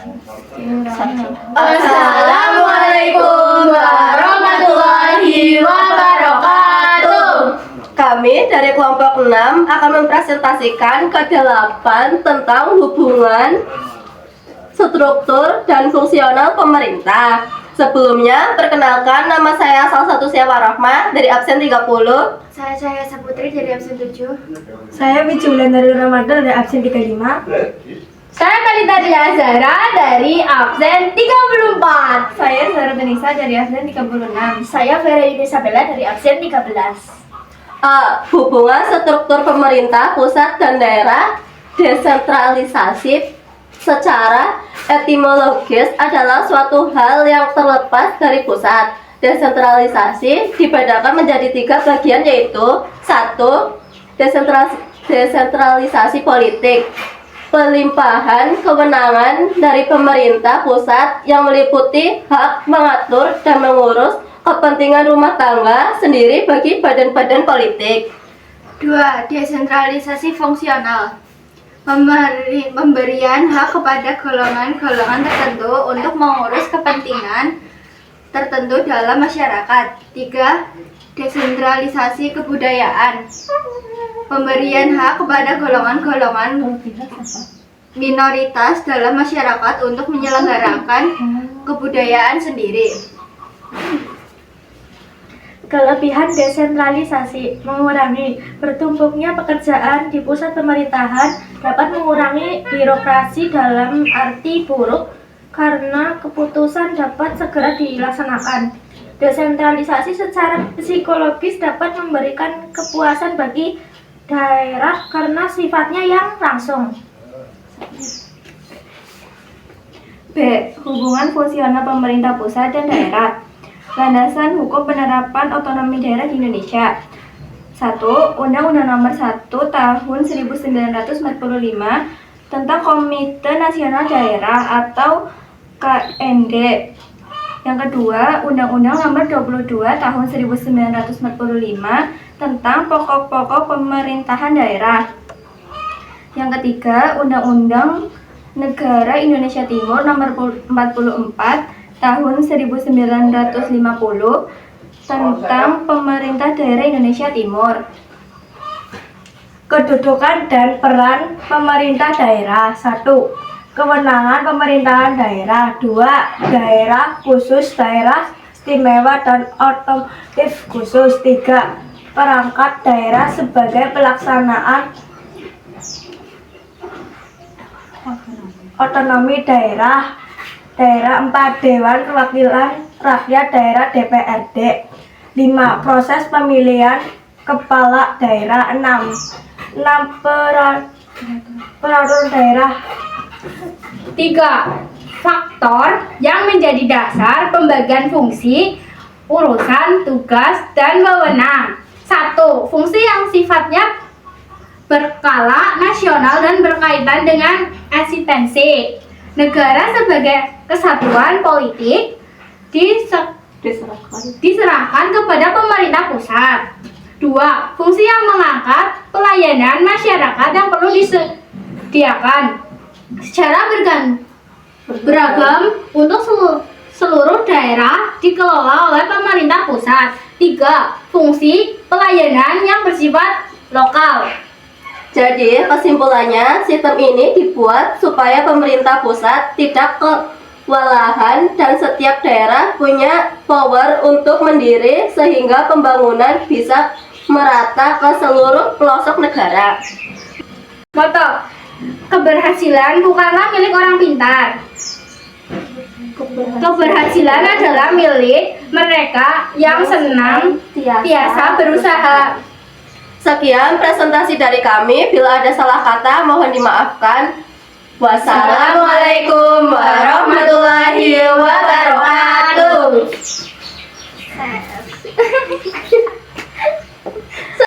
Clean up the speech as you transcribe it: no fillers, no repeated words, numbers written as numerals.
Assalamualaikum warahmatullahi wabarakatuh. Kami dari kelompok 6 akan mempresentasikan ke-8 tentang hubungan struktur dan fungsional pemerintah. Sebelumnya, perkenalkan, nama saya Salsatusia Rahma dari absen 30. Saya Saputri dari absen 7. Saya Wijulan dari Ramadan dari absen 35. Saya Kalita Zara dari absen 34. Saya Zara Benisa dari absen 36. Saya Vera Yunisabella dari absen 13. Hubungan struktur pemerintah pusat dan daerah desentralisasi secara etimologis adalah suatu hal yang terlepas dari pusat. Desentralisasi dibedakan menjadi 3 bagian, yaitu 1. Desentralisasi politik, pelimpahan kewenangan dari pemerintah pusat yang meliputi hak mengatur dan mengurus kepentingan rumah tangga sendiri bagi badan-badan politik. 2. Desentralisasi fungsional, pemberian hak kepada golongan-golongan tertentu untuk mengurus kepentingan tertentu dalam masyarakat. 3. Desentralisasi kebudayaan, pemberian hak kepada golongan-golongan minoritas dalam masyarakat untuk menyelenggarakan kebudayaan sendiri. Kelebihan desentralisasi: mengurangi bertumpuknya pekerjaan di pusat pemerintahan, dapat mengurangi birokrasi dalam arti buruk karena keputusan dapat segera dilaksanakan. Desentralisasi secara psikologis dapat memberikan kepuasan bagi daerah karena sifatnya yang langsung. B. Hubungan fungsional pemerintah pusat dan daerah. Landasan hukum penerapan otonomi daerah di Indonesia. 1. Undang-Undang Nomor 1 Tahun 1945 tentang Komite Nasional Daerah atau KND. Yang kedua, Undang-Undang Nomor 22 Tahun 1945 tentang pokok-pokok pemerintahan daerah. Yang ketiga, Undang-Undang Negara Indonesia Timur Nomor 44 Tahun 1950 tentang Pemerintah Daerah Indonesia Timur. Kedudukan dan peran pemerintah daerah. 1. Kewenangan pemerintahan daerah. 2. Daerah khusus, daerah istimewa dan otomotif khusus. 3. Perangkat daerah sebagai pelaksanaan otonomi daerah. 4. Dewan Perwakilan Rakyat Daerah DPRD. 5. Proses pemilihan kepala daerah. 6. Peraturan daerah. 3. Faktor yang menjadi dasar pembagian fungsi, urusan, tugas, dan wewenang. 1. Fungsi yang sifatnya berskala nasional dan berkaitan dengan eksistensi negara sebagai kesatuan politik diserahkan kepada pemerintah pusat. 2. Fungsi yang mengangkat pelayanan masyarakat yang perlu disediakan secara beragam untuk seluruh daerah dikelola oleh pemerintah pusat. 3. Fungsi pelayanan yang bersifat lokal. Jadi, kesimpulannya, sistem ini dibuat supaya pemerintah pusat tidak kewalahan dan setiap daerah punya power untuk mendiri sehingga pembangunan bisa merata ke seluruh pelosok negara. Moto: keberhasilan bukanlah milik orang pintar. Keberhasilan adalah milik mereka yang senang biasa berusaha. Sekian presentasi dari kami. Bila ada salah kata, mohon dimaafkan. Wassalamualaikum warahmatullahi wabarakatuh.